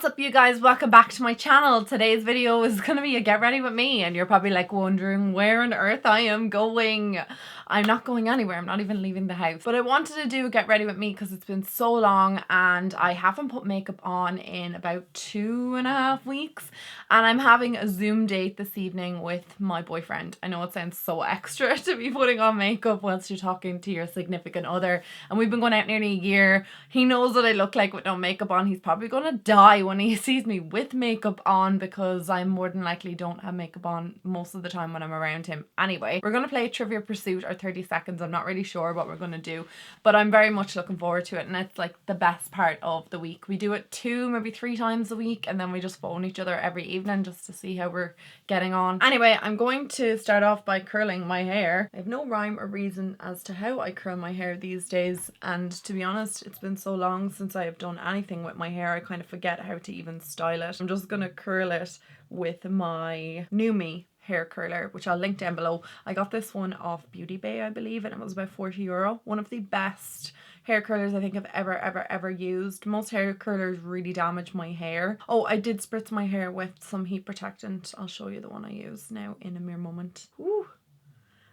What's up, you guys? Welcome back to my channel. Today's video is going to be a get ready with me, and you're probably like wondering where on earth I am going. I'm not going anywhere. I'm not even leaving the house. But I wanted to do a get ready with me because it's been so long and I haven't put makeup on in about 2.5 weeks, and I'm having a Zoom date this evening with my boyfriend. I know it sounds so extra to be putting on makeup whilst you're talking to your significant other, and we've been going out nearly a year. He knows what I look like with no makeup on. He's probably gonna die when he sees me with makeup on because I more than likely don't have makeup on most of the time when I'm around him. Anyway, we're gonna play Trivia Pursuit or 30 seconds. I'm not really sure what we're gonna do, but I'm very much looking forward to it, and it's like the best part of the week. We do it 2, maybe 3 times a week, and then we just phone each other every evening just to see how we're getting on. Anyway, I'm going to start off by curling my hair. I have no rhyme or reason as to how I curl my hair these days, and to be honest, it's been so long since I have done anything with my hair I kind of forget how to even style it. I'm just gonna curl it with my New Me hair curler, which I'll link down below. I got this one off Beauty Bay, I believe, and it was about €40. One of the best hair curlers I think I've ever used. Most hair curlers really damage my hair. Oh, I did spritz my hair with some heat protectant. I'll show you the one I use now in a mere moment. Ooh.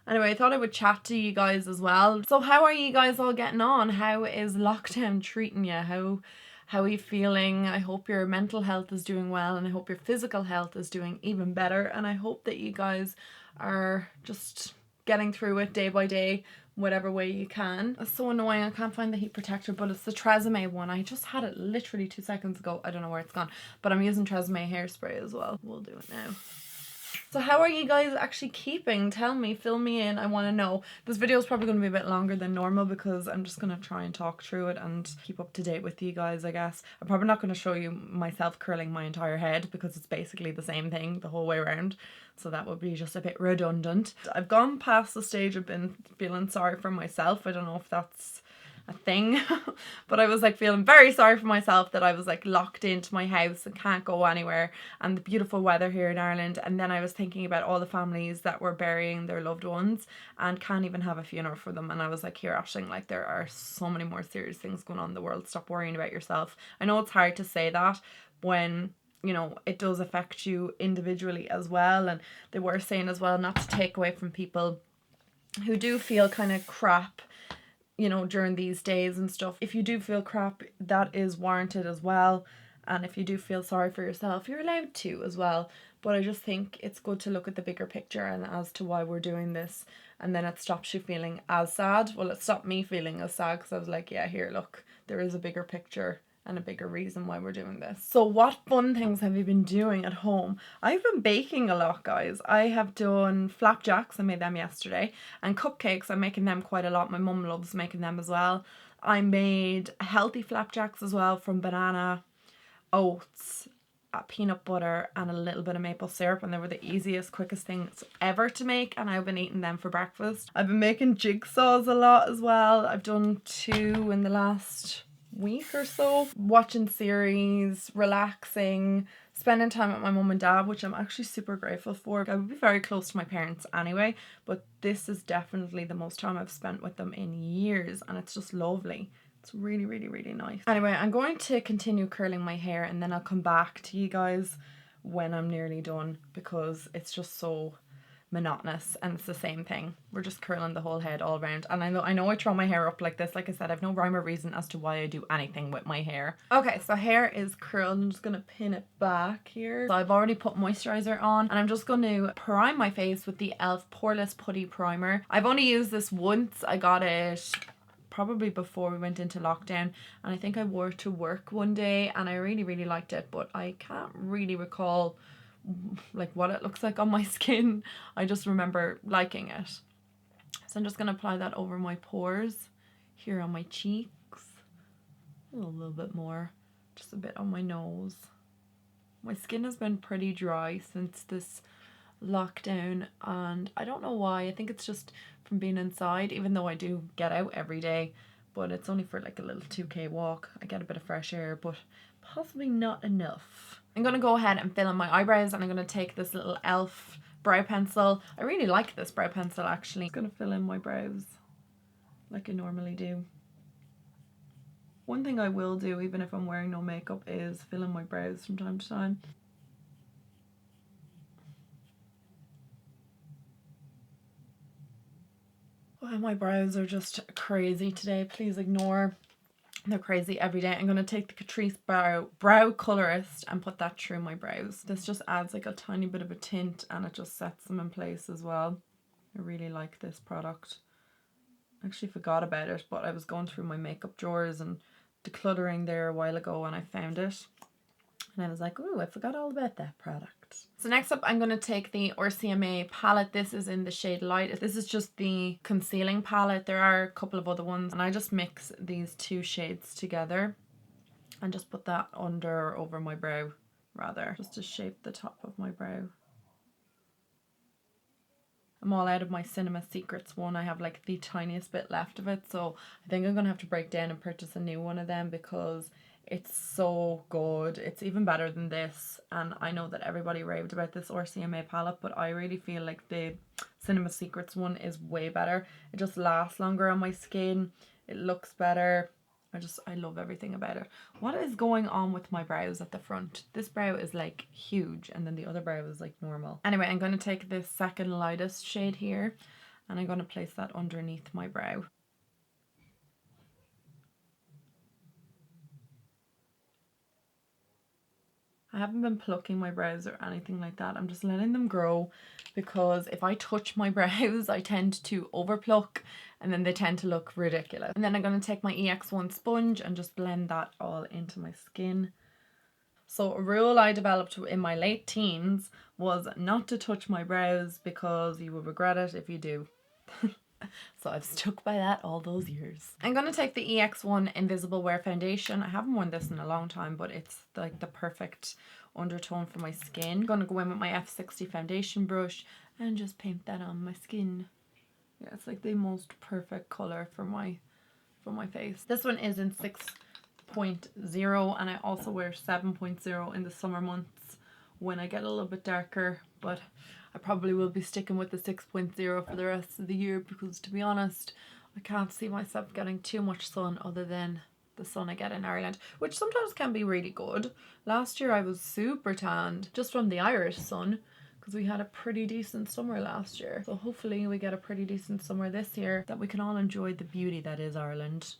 Anyway, I thought I would chat to you guys as well. So how are you guys all getting on? How is lockdown treating you? How are you feeling? I hope your mental health is doing well, and I hope your physical health is doing even better, and I hope that you guys are just getting through it day by day, whatever way you can. It's so annoying, I can't find the heat protector, but it's the Tresemme one. I just had it literally 2 seconds ago. I don't know where it's gone, but I'm using Tresemme hairspray as well. We'll do it now. So how are you guys actually keeping? Tell me, fill me in, I want to know. This video is probably going to be a bit longer than normal because I'm just going to try and talk through it and keep up to date with you guys, I guess. I'm probably not going to show you myself curling my entire head because it's basically the same thing the whole way around, so that would be just a bit redundant. I've gone past the stage of been feeling sorry for myself. I don't know if that's a thing but I was like feeling very sorry for myself that I was like locked into my house and can't go anywhere, and the beautiful weather here in Ireland, and then I was thinking about all the families that were burying their loved ones and can't even have a funeral for them, and I was like, here Aisling, like there are so many more serious things going on in the world. Stop worrying about yourself. I know it's hard to say that when, you know, it does affect you individually as well, and they were saying as well not to take away from people who do feel kind of crap, you know, during these days and stuff. If you do feel crap, that is warranted as well, and if you do feel sorry for yourself, you're allowed to as well. But I just think it's good to look at the bigger picture and as to why we're doing this, and then it stops you feeling as sad. Well, it stopped me feeling as sad because I was like, yeah, here, look, there is a bigger picture and a bigger reason why we're doing this. So what fun things have you been doing at home? I've been baking a lot, guys. I have done flapjacks, I made them yesterday, and cupcakes, I'm making them quite a lot. My mum loves making them as well. I made healthy flapjacks as well from banana, oats, peanut butter and a little bit of maple syrup, and they were the easiest, quickest things ever to make, and I've been eating them for breakfast. I've been making jigsaws a lot as well. I've done 2 in the last week or so. Watching series, relaxing, spending time with my mum and dad, which I'm actually super grateful for. I would be very close to my parents anyway, but this is definitely the most time I've spent with them in years, and it's just lovely. It's really, really, really nice. Anyway, I'm going to continue curling my hair, and then I'll come back to you guys when I'm nearly done because it's just so monotonous and it's the same thing. We're just curling the whole head all around, and I know I throw my hair up like this. Like I said, I've no rhyme or reason as to why I do anything with my hair. Okay, so hair is curled. I'm just gonna pin it back here. So I've already put moisturizer on, and I'm just going to prime my face with the e.l.f. Poreless Putty Primer. I've only used this once. I got it probably before we went into lockdown, and I think I wore it to work one day and I really liked it, but I can't really recall like what it looks like on my skin. I just remember liking it. So I'm just going to apply that over my pores, here on my cheeks, a little bit more, just a bit on my nose. My skin has been pretty dry since this lockdown, and I don't know why. I think it's just from being inside, even though I do get out every day, but it's only for like a little 2k walk. I get a bit of fresh air, but possibly not enough. I'm going to go ahead and fill in my eyebrows, and I'm going to take this little e.l.f. brow pencil. I really like this brow pencil actually. I'm going to fill in my brows like I normally do. One thing I will do, even if I'm wearing no makeup, is fill in my brows from time to time. Oh, my brows are just crazy today. Please ignore. They're crazy every day. I'm going to take the Catrice brow colorist and put that through my brows. This just adds like a tiny bit of a tint and it just sets them in place as well. I really like this product. I actually forgot about it, but I was going through my makeup drawers and decluttering there a while ago and I found it. And I was like, ooh, I forgot all about that product. So next up, I'm going to take the RCMA palette. This is in the shade Light. This is just the concealing palette. There are a couple of other ones. And I just mix these two shades together and just put that under or over my brow, rather, just to shape the top of my brow. I'm all out of my Cinema Secrets one. I have like the tiniest bit left of it. So I think I'm going to have to break down and purchase a new one of them because it's so good. It's even better than this. And I know that everybody raved about this RCMA palette, but I really feel like the Cinema Secrets one is way better. It just lasts longer on my skin. It looks better. I love everything about it. What is going on with my brows at the front? This brow is like huge and then the other brow is like normal. Anyway, I'm going to take this second lightest shade here and I'm going to place that underneath my brow. I haven't been plucking my brows or anything like that. I'm just letting them grow because if I touch my brows, I tend to overpluck and then they tend to look ridiculous. And then I'm going to take my EX1 sponge and just blend that all into my skin. So a rule I developed in my late teens was not to touch my brows because you will regret it if you do. So I've stuck by that all those years. I'm going to take the EX1 Invisible Wear Foundation. I haven't worn this in a long time, but it's like the perfect undertone for my skin. I'm going to go in with my F60 foundation brush and just paint that on my skin. Yeah, it's like the most perfect colour for my face. This one is in 6.0 and I also wear 7.0 in the summer months when I get a little bit darker, but I probably will be sticking with the 6.0 for the rest of the year because, to be honest, I can't see myself getting too much sun other than the sun I get in Ireland, which sometimes can be really good. Last year I was super tanned just from the Irish sun because we had a pretty decent summer last year. So hopefully we get a pretty decent summer this year that we can all enjoy the beauty that is Ireland.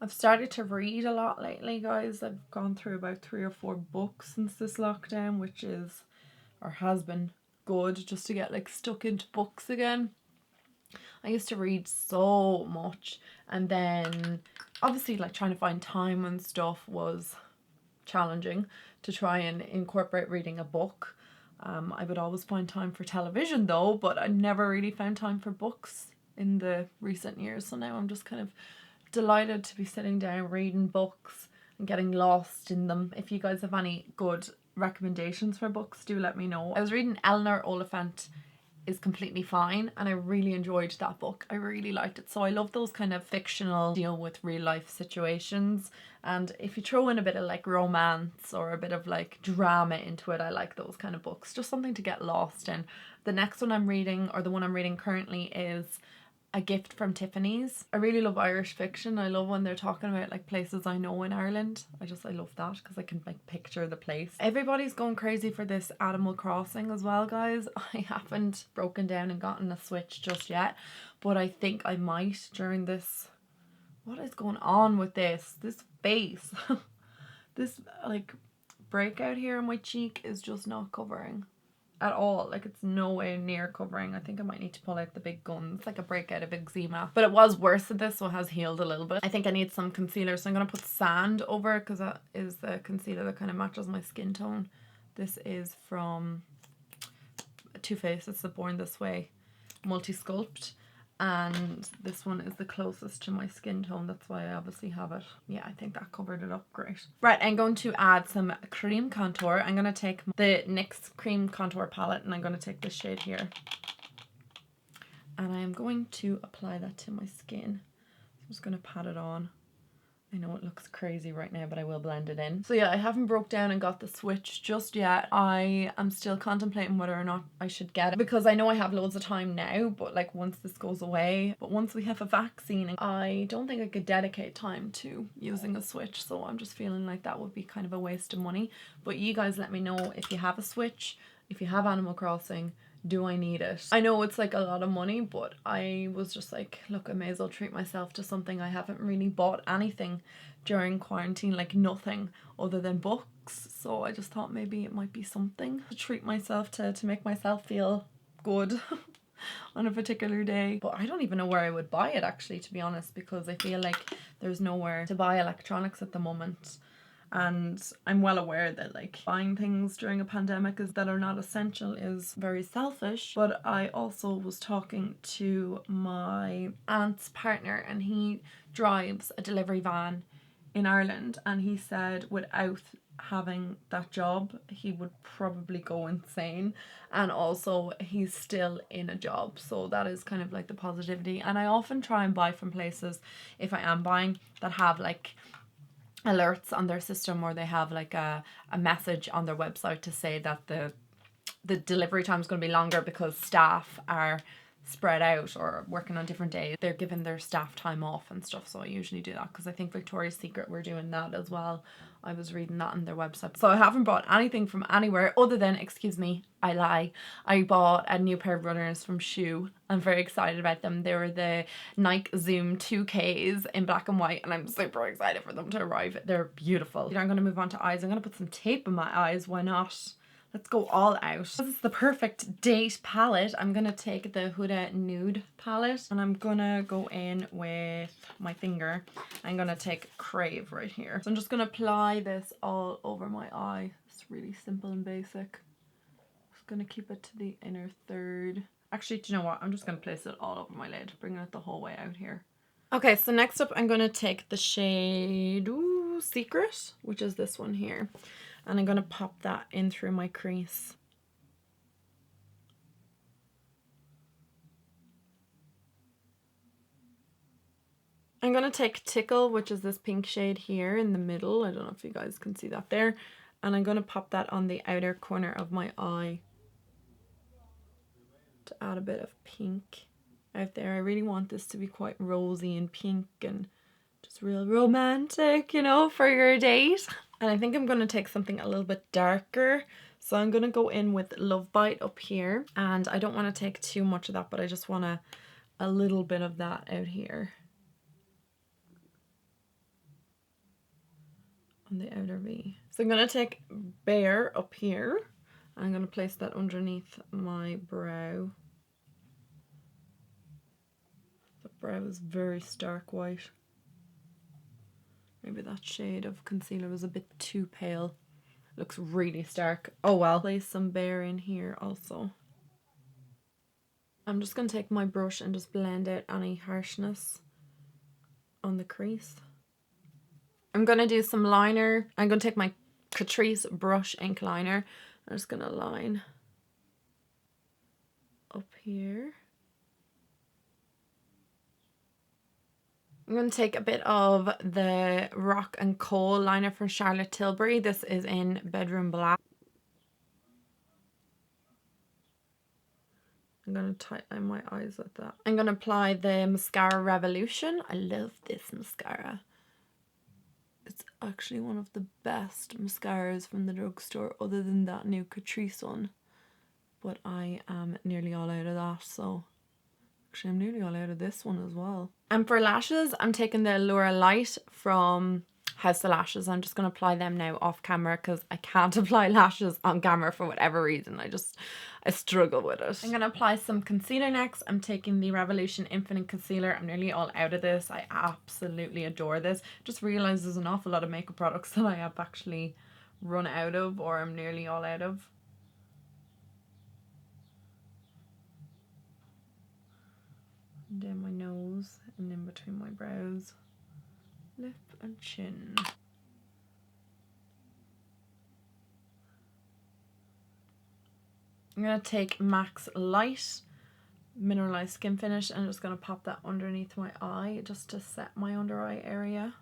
I've started to read a lot lately, guys. I've gone through about 3 or 4 books since this lockdown, which is, or has been, good just to get like stuck into books again. I used to read so much and then obviously like trying to find time and stuff was challenging to try and incorporate reading a book. I would always find time for television though, but I never really found time for books in the recent years. So now I'm just kind of delighted to be sitting down reading books and getting lost in them. If you guys have any good recommendations for books, do let me know. I was reading Eleanor Oliphant is Completely Fine and I really enjoyed that book. I really liked it. So I love those kind of fictional deal with real life situations, and if you throw in a bit of like romance or a bit of like drama into it, I like those kind of books. Just something to get lost in. The next one I'm reading, or the one I'm reading currently, is A Gift from Tiffany's. I really love Irish fiction. I love when they're talking about like places I know in Ireland. I love that because I can like picture the place. Everybody's going crazy for this Animal Crossing as well, guys. I haven't broken down and gotten a Switch just yet, but I think I might during this. What is going on with this face? This like breakout here on my cheek is just not covering at all. Like, it's nowhere near covering. I think I might need to pull out the big guns. It's like a breakout of eczema, but it was worse than this, so it has healed a little bit. I think I need some concealer, so I'm gonna put sand over it because that is the concealer that kind of matches my skin tone. This is from Too Faced. It's the Born This Way Multi Sculpt, and this one is the closest to my skin tone. That's why I obviously have it. Yeah, I think that covered it up great. Right, I'm going to add some cream contour. I'm going to take the NYX cream contour palette and I'm going to take this shade here. And I'm going to apply that to my skin. I'm just going to pat it on I know it looks crazy right now, but I will blend it in. So yeah, I haven't broke down and got the switch just yet. I am still contemplating whether or not I should get it, because I know I have loads of time now, but like once this goes away, but once we have a vaccine, I don't think I could dedicate time to using a switch. So I'm just feeling like that would be kind of a waste of money. But you guys let me know if you have a switch, if you have Animal Crossing. Do I need it? I know it's like a lot of money, but I was just like, look, I may as well treat myself to something. I haven't really bought anything during quarantine, like nothing other than books. So I just thought maybe it might be something to treat myself to make myself feel good on a particular day. But I don't even know where I would buy it actually, to be honest, because I feel like there's nowhere to buy electronics at the moment. And I'm well aware that like buying things during a pandemic that are not essential is very selfish. But I also was talking to my aunt's partner, and he drives a delivery van in Ireland, and he said without having that job he would probably go insane. And also he's still in a job, so that is kind of like the positivity. And I often try and buy from places, if I am buying, that have like alerts on their system, or they have like a message on their website to say that the delivery time is going to be longer because staff are spread out or working on different days. They're giving their staff time off and stuff. So I usually do that, because I think Victoria's Secret were doing that as well. I was reading that on their website. So I haven't bought anything from anywhere other than, excuse me, I lie, I bought a new pair of runners from Shoe. I'm very excited about them. They were the Nike Zoom 2Ks in black and white, and I'm super excited for them to arrive. They're beautiful. I'm going to move on to eyes. I'm going to put some tape in my eyes. Why not? Let's go all out. This is the perfect date palette. I'm going to take the Huda Nude palette, and I'm going to go in with my finger. I'm going to take Crave right here. So I'm just going to apply this all over my eye. It's really simple and basic. Just going to keep it to the inner third. Actually, do you know what? I'm just going to place it all over my lid, bringing it the whole way out here. Okay, so next up I'm going to take the shade Secret, which is this one here. And I'm going to pop that in through my crease. I'm going to take Tickle, which is this pink shade here in the middle. I don't know if you guys can see that there. And I'm going to pop that on the outer corner of my eye to add a bit of pink out there. I really want this to be quite rosy and pink and just real romantic, you know, for your date. And I think I'm going to take something a little bit darker. So I'm going to go in with Love Bite up here. And I don't want to take too much of that, but I just want a little bit of that out here on the outer V. So I'm going to take Bear up here. I'm going to place that underneath my brow. The brow is very stark white. Maybe that shade of concealer was a bit too pale. Looks really stark. Oh well. Place some Bear in here also. I'm just going to take my brush and just blend out any harshness on the crease. I'm going to do some liner. I'm going to take my Catrice brush ink liner. I'm just going to line up here. I'm going to take a bit of the Rock and Coal liner from Charlotte Tilbury. This is in Bedroom Black. I'm going to tighten my eyes with that. I'm going to apply the Mascara Revolution. I love this mascara. It's actually one of the best mascaras from the drugstore, other than that new Catrice one. But I am nearly all out of that, so actually I'm nearly all out of this one as well. And for lashes, I'm taking the Allura Light from House of Lashes. I'm just going to apply them now off camera because I can't apply lashes on camera for whatever reason. I struggle with it. I'm going to apply some concealer next. I'm taking the Revolution Infinite Concealer. I'm nearly all out of this. I absolutely adore this. Just realised there's an awful lot of makeup products that I have actually run out of, or I'm nearly all out of. And down my nose and in between my brows, lip and chin. I'm going to take MAC's Light Mineralized Skin Finish and I'm just going to pop that underneath my eye just to set my under eye area.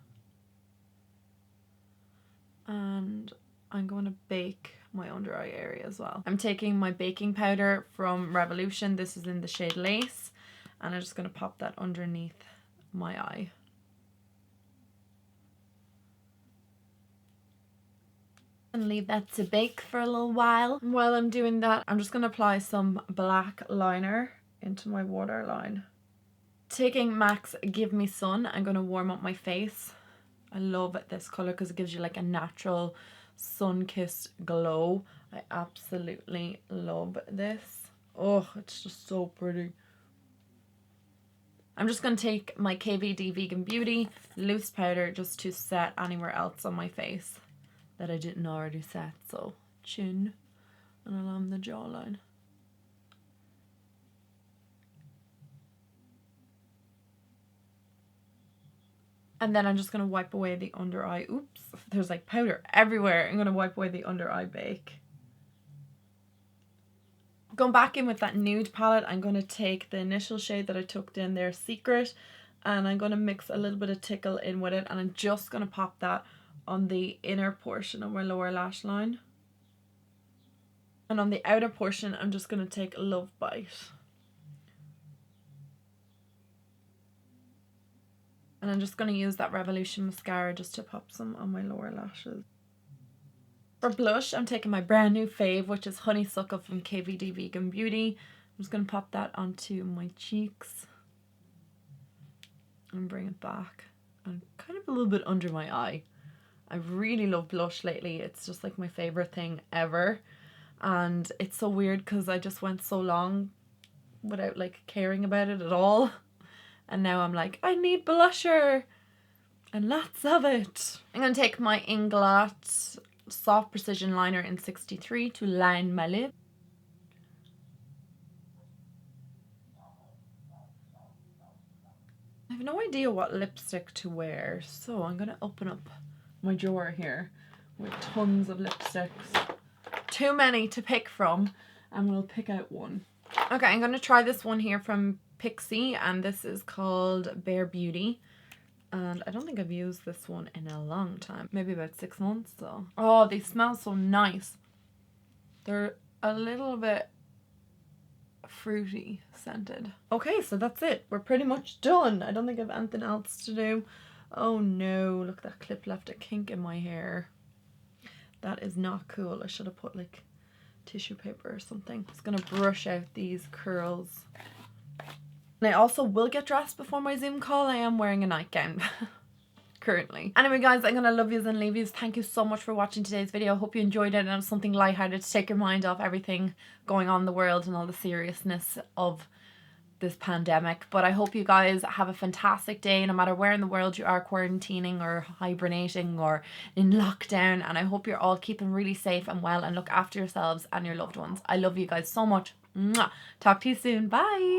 And I'm going to bake my under eye area as well. I'm taking my baking powder from Revolution. This is in the shade Lace. And I'm just going to pop that underneath my eye. And leave that to bake for a little while. And while I'm doing that, I'm just going to apply some black liner into my waterline. Taking MAC's Give Me Sun, I'm going to warm up my face. I love this colour because it gives you like a natural sun-kissed glow. I absolutely love this. Oh, it's just so pretty. I'm just going to take my KVD Vegan Beauty loose powder just to set anywhere else on my face that I didn't already set. So chin and along the jawline. And then I'm just going to wipe away the under eye. Oops, there's like powder everywhere. I'm going to wipe away the under eye bake. Going back in with that nude palette, I'm going to take the initial shade that I took in there, Secret, and I'm going to mix a little bit of Tickle in with it, and I'm just going to pop that on the inner portion of my lower lash line. And on the outer portion, I'm just going to take Love Bite. And I'm just going to use that Revolution mascara just to pop some on my lower lashes. For blush, I'm taking my brand new fave, which is Honeysuckle from KVD Vegan Beauty. I'm just going to pop that onto my cheeks and bring it back and kind of a little bit under my eye. I really love blush lately. It's just like my favorite thing ever. And it's so weird because I just went so long without like caring about it at all. And now I'm like, I need blusher and lots of it. I'm going to take my Inglot Soft Precision Liner in 63 to line my lip. I have no idea what lipstick to wear, so I'm going to open up my drawer here with tons of lipsticks. Too many to pick from, and we'll pick out one. Okay, I'm going to try this one here from Pixie, and this is called Bare Beauty. And I don't think I've used this one in a long time. Maybe about 6 months though. Oh, they smell so nice. They're a little bit fruity scented. Okay, so that's it. We're pretty much done. I don't think I have anything else to do. Oh no, look, that clip left a kink in my hair. That is not cool. I should have put like tissue paper or something. Just gonna brush out these curls. And I also will get dressed before my Zoom call. I am wearing a nightgown currently. Anyway guys, I'm gonna love yous and leave yous. Thank you so much for watching today's video. Hope you enjoyed it and it was something lighthearted to take your mind off everything going on in the world and all the seriousness of this pandemic. But I hope you guys have a fantastic day no matter where in the world you are quarantining or hibernating or in lockdown, and I hope you're all keeping really safe and well and look after yourselves and your loved ones. I love you guys so much. Mwah. Talk to you soon. Bye.